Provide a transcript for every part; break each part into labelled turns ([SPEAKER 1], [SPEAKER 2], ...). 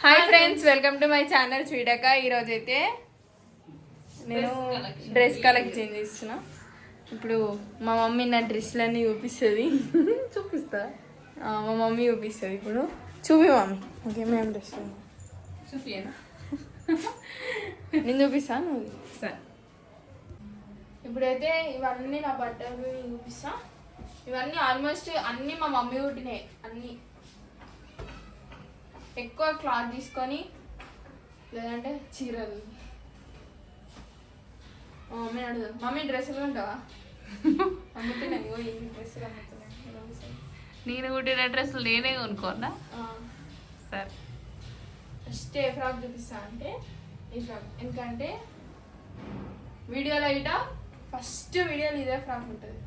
[SPEAKER 1] Hi friends, welcome to my channel స్వీటక్క. ఈరోజు అయితే నేను డ్రెస్ కలెక్షన్ చేస్తున్నా. ఇప్పుడు మా మమ్మీ నా డ్రెస్లన్నీ చూపిస్తుంది.
[SPEAKER 2] చూపిస్తా.
[SPEAKER 1] మా మమ్మీ చూపిస్తుంది. ఇప్పుడు చూపి మమ్మీ. ఓకే, మేము డ్రెస్
[SPEAKER 2] చూపియనా?
[SPEAKER 1] నేను చూపిస్తాను, నువ్వు
[SPEAKER 2] సరే.
[SPEAKER 1] ఇప్పుడైతే ఇవన్నీ నా బట్టలు చూపిస్తా. ఇవన్నీ ఆల్మోస్ట్ అన్నీ మా మమ్మీ కుట్టినాయి. అన్నీ ఎక్కువ క్లాత్ తీసుకొని, లేదంటే చీరలు. మా మమ్మీ అడుగుతాం, మమ్మీ డ్రెస్సులు ఉంటావా? అమ్ముతున్నాయి, ఓ ఈ డ్రెస్సులు అమ్ముతున్నాయి.
[SPEAKER 2] నేను కుట్టిన డ్రెస్సులు నేనే కొనుక్కోనా? సరే.
[SPEAKER 1] ఫస్ట్ ఏ ఫ్రాక్ చూపిస్తా అంటే ఈ ఫ్రాక్. ఎందుకంటే వీడియోలో ఇట ఫస్ట్ వీడియోలో ఇదే ఫ్రాక్ ఉంటుంది.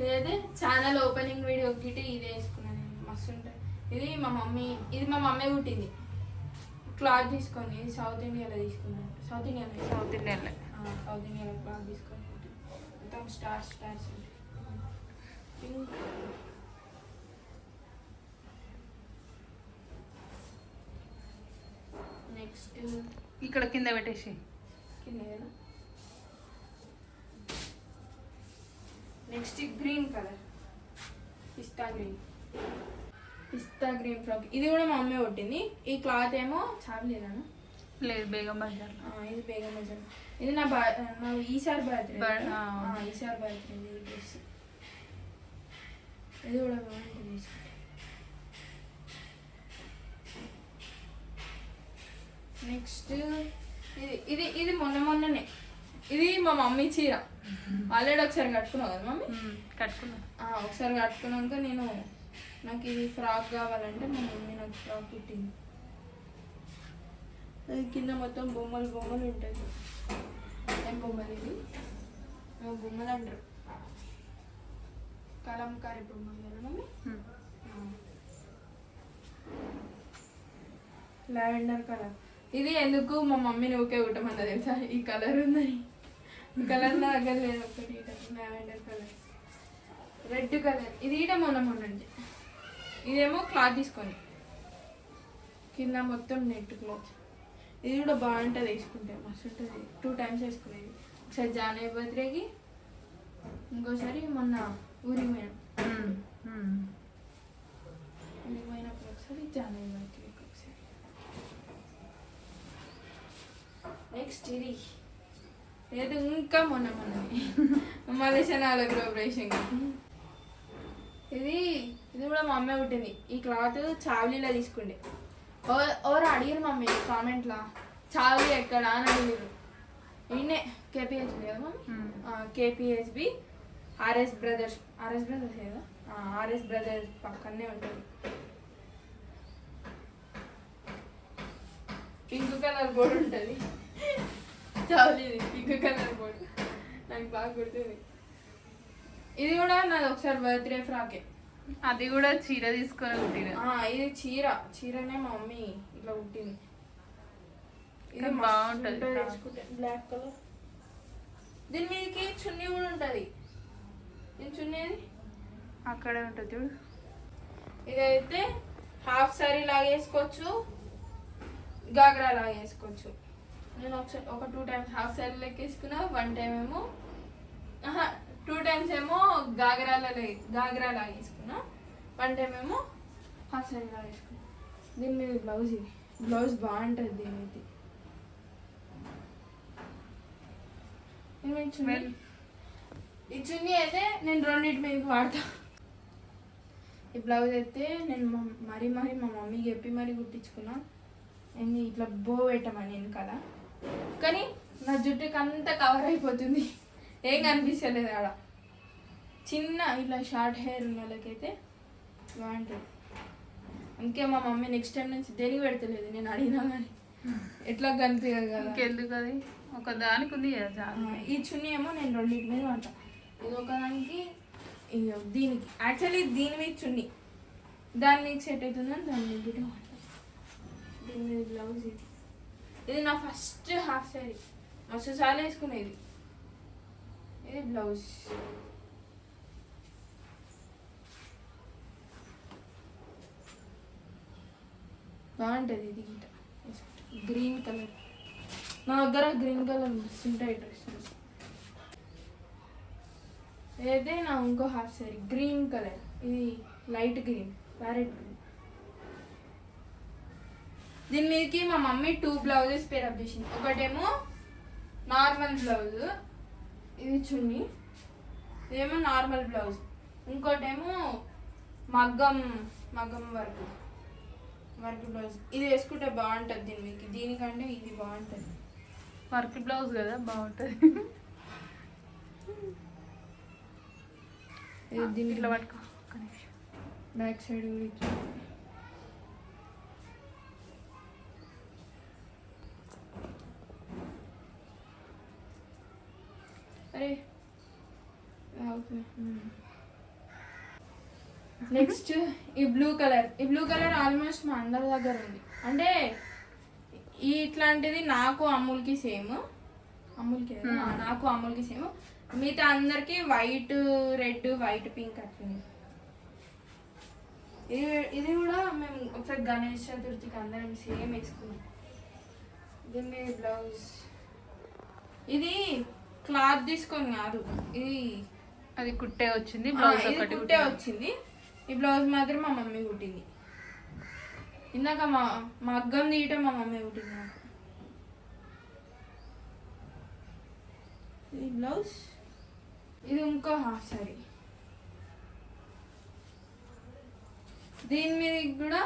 [SPEAKER 1] ఇదైతే ఛానల్ ఓపెనింగ్ వీడియో గిట్టి ఇదే వేసుకున్నాను నేను. మస్తు ఉంటుంది. ఇది మా మమ్మీ కుట్టింది. క్లాత్ తీసుకొని, ఇది సౌత్ ఇండియాలో తీసుకున్నాను. సౌత్ ఇండియాలో క్లాత్ తీసుకొని మొత్తం స్టార్స్ ఉంటాయి. పింక్, నెక్స్ట్
[SPEAKER 2] ఇక్కడ కింద పెట్టేసి
[SPEAKER 1] కింద కదా. నెక్స్ట్ గ్రీన్ కలర్, పిస్తా గ్రీన్ ఫ్రాక్. ఇది కూడా మా అమ్మే కొట్టింది. ఈ క్లాత్ ఏమో చావలేదాను,
[SPEAKER 2] లేదు బేగం బజార్.
[SPEAKER 1] ఇది బేగం బజార్. ఇది నా ఈసారి బర్త్డే. ఈసారి బర్త్డే ఇది డ్రెస్. ఇది కూడా బాగుంటుంది. నెక్స్ట్ ఇది ఇది మొన్ననే. ఇది మా మమ్మీ చీర. ఆల్రెడీ ఒకసారి కట్టుకున్నావు కదా మమ్మీ?
[SPEAKER 2] కట్టుకున్నా.
[SPEAKER 1] ఒకసారి కట్టుకున్నాక నాకు ఇది ఫ్రాక్ కావాలంటే మా మమ్మీ నాకు ఫ్రాక్ కుట్టింది. అది కింద మొత్తం బొమ్మలు ఉంటుంది. ఏం బొమ్మలు ఇది? బొమ్మలు అంటారు, కలంకారీ బొమ్మలు కదా మమ్మీ. Lavender colour. ఇది ఎందుకు మా మమ్మీని ఊకే కుట్టమన్నా తెలుసా? ఈ కలర్ ఉందని. ఈ కలర్ నా దగ్గర లేదు. ఒకటి లావెండర్ కలర్, రెడ్ కలర్. ఇది ఈట మొన్నండి. ఇదేమో క్లాత్ తీసుకొని కింద మొత్తం నెట్ క్లాత్. ఇది కూడా బాగుంటుంది వేసుకుంటే, మస్తు ఉంటుంది. 2 times వేసుకునేది. ఒకసారి జానయ్య బర్త్డేకి, ఇంకోసారి మొన్న ఊరికి పోయినప్పుడు ఒకసారి, జానయ్య బర్త్డేకి ఒకసారి. నెక్స్ట్ ఇది లేదు, ఇంకా మొన్నది మలేషియా 4 గ్రోపరేషన్. ఇది కూడా మా అమ్మే కుట్టింది. ఈ క్లాత్ చావలీలో తీసుకుండే. ఎవరు అడిగారు మమ్మీ కామెంట్లా, చావలి ఎక్కడ అని అడిగారు. ఈయనే కేపీహెచ్బి కదా మమ్మీ. కేపీహెచ్బి ఆర్ఎస్ బ్రదర్స్ కదా. ఆర్ఎస్ బ్రదర్స్ పక్కనే ఉంటుంది. పింక్ కలర్ బోర్డు ఉంటుంది చావలీది. పింక్ కలర్ బోర్డు నాకు బాగా గుర్తుంది. ఇది కూడా నాది ఒకసారి బర్త్డే ఫ్రాకే.
[SPEAKER 2] అది కూడా చీర తీసుకొని కుట్టిన.
[SPEAKER 1] ఇది చీరనే మా మమ్మీ ఇట్లా కుట్టింది.
[SPEAKER 2] ఇది బాగుంటుంది,
[SPEAKER 1] బ్లాక్ కలర్. దీని మీదకి చున్నీ కూడా ఉంటుంది. దీని చున్నీ
[SPEAKER 2] అక్కడే ఉంటుంది చూడు.
[SPEAKER 1] ఇదైతే హాఫ్ సారీ లాగా వేసుకోవచ్చు, గాగ్రా లాగా వేసుకోవచ్చు. నేను ఒకసారి 2 times హాఫ్ సారీ లెక్క వేసుకున్నా. 1 time ఏమో 2 times ఏమో గాగ్రా లాగా వేసుకున్నా. 1 time ఏమో హాఫ్ సారీ లాగా వేసుకున్నా. దీని మీద బ్లౌజ్ బాగుంటుంది. దీని మీద ఈ చున్నీ అయితే నేను 2 మీదకి వాడతా. ఈ బ్లౌజ్ అయితే నేను మరీ మా మమ్మీకి చెప్పి మరీ కుట్టించుకున్నా. ఏంది ఇట్లా బో పెట్టమని వెనకాల, కానీ నా జుట్టుకి అంతా కవర్ అయిపోతుంది. ఏం కనిపించలేదు ఆడ. చిన్న ఇట్లా షార్ట్ హెయిర్ ఉన్న వాళ్ళకైతే బాగుంటుంది. అందుకే మా మమ్మీ నెక్స్ట్ టైం నుంచి దేనికి పెడతలేదు. నేను అడిగినా కానీ ఎట్లా కనిపించదు కదా.
[SPEAKER 2] ఇంకెందుకు, అది ఒక దానికి ఉంది కదా.
[SPEAKER 1] ఈ చున్నీ ఏమో నేను 2 మీద వాడతా. ఇది ఒకదానికి, దీనికి యాక్చువల్లీ దీని మీద చున్నీ దాని మీద సెట్ అవుతుందని దాని మీద వాడతా. దీని మీద బ్లౌజ్. ఇది నా ఫస్ట్ హాఫ్ సారీ, మస్తు సార్లు వేసుకునేది. ఇది బ్లౌజ్. బాగుంటుంది ఇది గిట్ట గ్రీన్ కలర్. నా దగ్గర గ్రీన్ కలర్ మస్తుంటాయి డ్రెస్సెస్. ఇదైతే నా ఇంకో హాఫ్ సారీ గ్రీన్ కలర్, ఇది లైట్ గ్రీన్, ప్యారెట్ గ్రీన్. దీని మీదకి మా మమ్మీ 2 బ్లౌజెస్ పేరప్ చేసింది. ఒకటేమో నార్మల్ బ్లౌజ్, ఇది చున్నీ, ఇదేమో నార్మల్ బ్లౌజ్. ఇంకోటేమో మగ్గం వర్క్ బ్లౌజ్. ఇది వేసుకుంటే బాగుంటుంది దీని మీదకి, దీనికంటే ఇది బాగుంటుంది.
[SPEAKER 2] వర్క్ బ్లౌజ్ కదా బాగుంటుంది.
[SPEAKER 1] దీని
[SPEAKER 2] ఇట్లా పట్టుకో,
[SPEAKER 1] బ్యాక్ సైడ్ కూడా ఇట్లా. అరే నెక్స్ట్ ఈ బ్లూ కలర్ ఆల్మోస్ట్ మా అందరి దగ్గర ఉంది. అంటే ఈ ఇట్లాంటిది నాకు అమూల్కి సేమ్, నాకు అమూల్కి సేమ్. మిగతా అందరికి వైట్ రెడ్, వైట్ పింక్ అట్లుంది. ఇది కూడా మేము ఒకసారి గణేష్ చతుర్థికి అందరం సేమ్ వేసుకున్నాం. దీన్ని బ్లౌజ్, ఇది క్లాత్ తీసుకొని కాదు, ఇది
[SPEAKER 2] అది కుట్టే వచ్చింది,
[SPEAKER 1] కుట్టే వచ్చింది. ఈ బ్లౌజ్ మాత్రం మా మమ్మీ కుట్టింది. ఇందాక మా మగ్గం తీయటం మా మమ్మీ కుట్టింది నాకు. ఇది బ్లౌజ్, ఇది ఇంకో హాఫ్ సారీ. దీని మీద కూడా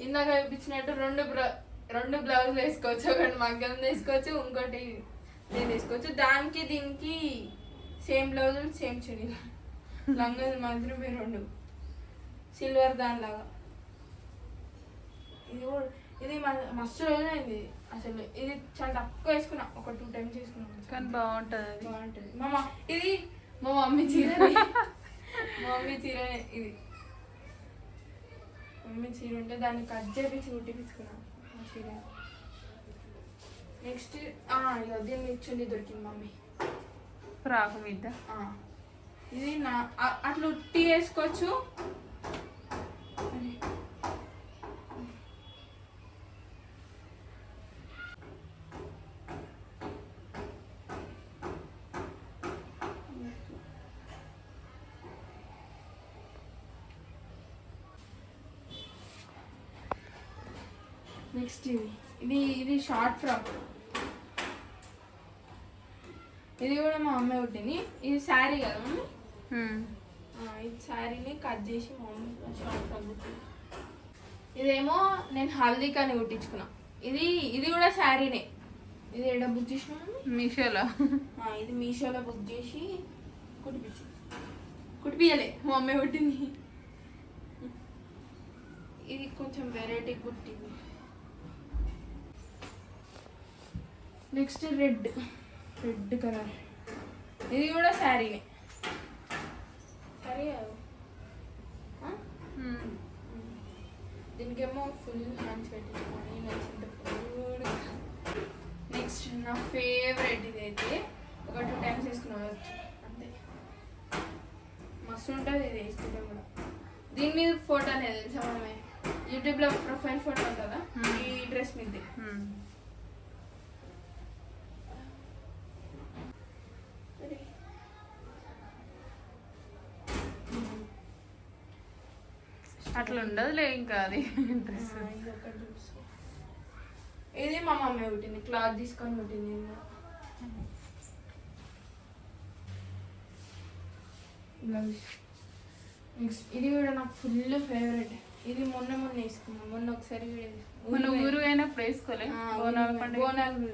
[SPEAKER 1] ఇందాక చూపించినట్టు రెండు బ్లౌజులు వేసుకోవచ్చు. ఒకటి మగ్గం వేసుకోవచ్చు, ఇంకోటి నేను వేసుకోవచ్చు. దానికి దీనికి సేమ్ బ్లౌజులు, సేమ్ చుడీలు. లంగాలు మాత్రమే 2 సిల్వర్ దానిలాగా. ఇది మస్తు రోజులైంది అసలు. ఇది చాలా తక్కువ వేసుకున్నా, ఒక 2 టైమ్స్ వేసుకున్నాను
[SPEAKER 2] కానీ బాగుంటుంది.
[SPEAKER 1] ఇది మా మమ్మీ చీర. ఇది మమ్మీ చీర ఉంటే దాన్ని కట్ చేపించి కుట్టిపించుకున్నాను ఆ చీర. నెక్స్ట్ దీన్ని ఇచ్చింది దొరికింది మమ్మీ
[SPEAKER 2] ఫ్రాక్ మీద.
[SPEAKER 1] ఇది అట్లా ఉట్టి వేసుకోవచ్చు. నెక్స్ట్ ఇది షార్ట్ ఫ్రాక్. ఇది కూడా మా మమ్మీ కుట్టింది. ఇది శారీ కదా మమ్మీ. ఇది శారీని కట్ చేసి మా మమ్మీ షార్ట్ ఫ్రాక్ కుట్టింది. ఇదేమో నేను హల్దీకి అని కుట్టించుకున్నా. ఇది కూడా శారీనే. ఇది ఎక్కడ బుక్ చేసిన
[SPEAKER 2] మీషోలో.
[SPEAKER 1] ఇది మీషోలో బుక్ చేసి కుట్టిపియలే మా మమ్మీ కుట్టింది. ఇది కొంచెం వెరైటీ కుట్టింది. Next red colour. ఇది కూడా శారీనే. సరే దీనికేమో ఫుల్ హ్యాండ్స్ పెట్టించుకోండి. నెక్స్ట్ నా ఫేవరెట్ ఇదైతే ఒక 2 టైమ్స్ వేసుకున్నాను అంతే. మస్తు ఉంటుంది ఇది వేసుకుంటే కూడా. దీని మీద ఫోటో అనేది తెలుసా మనమే యూట్యూబ్లో ప్రొఫైల్ ఫోటో ఉంటుందా ఈ డ్రెస్ మీద.
[SPEAKER 2] అట్లా ఉండదులే ఇంకా అది డ్రెస్.
[SPEAKER 1] ఇది మా మమ్మీ కుట్టింది, క్లాత్ తీసుకొని కుట్టింది. బ్లౌజ్. నెక్స్ట్ ఇది కూడా నాకు ఫుల్ ఫేవరెట్. ఇది మొన్న వేసుకున్నాను. మొన్న ఒకసారి
[SPEAKER 2] ఊరు అయినప్పుడు వేసుకోలే,
[SPEAKER 1] బోనాలు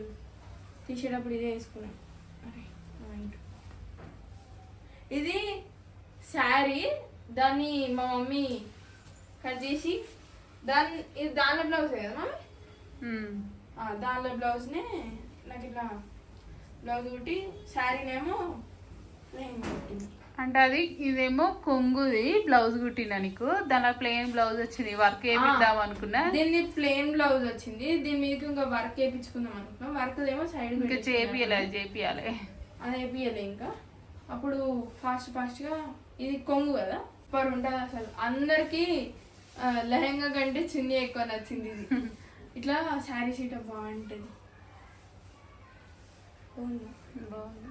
[SPEAKER 1] తీసేటప్పుడు ఇదే వేసుకున్నాను. ఇది శారీ, దాన్ని మా మమ్మీ కట్ చేసి ఇది దానిలో బ్లౌజ్ కదా మమ్మీ. దానిలో బ్లౌజ్నే నాకు ఇట్లా బ్లౌజ్ కుట్టి శారీనేమో కుట్టింది.
[SPEAKER 2] అంటే అది ఇదేమో కొంగుది బ్లౌజ్ కుట్టినా నీకు, దానిలో ప్లెయిన్ బ్లౌజ్ వచ్చింది. వర్క్ వేపిద్దాం అనుకున్నా,
[SPEAKER 1] దీన్ని ప్లెయిన్ బ్లౌజ్ వచ్చింది. దీని మీద ఇంకా వర్క్ వేయించుకుందాం అనుకున్నాం. వర్క్ ఏమో సైడ్
[SPEAKER 2] ఇంకా చేపియాలి,
[SPEAKER 1] అది వేపియాలి. ఇంకా అప్పుడు ఫాస్ట్గా ఇది కొంగు కదా, సూపర్ ఉంటుంది అసలు. అందరికీ లెహంగా కంటే చున్నీ ఎక్కువ నచ్చింది ఇది. ఇట్లా శారీ సీట బాగుంటుంది.
[SPEAKER 2] బాగుంది.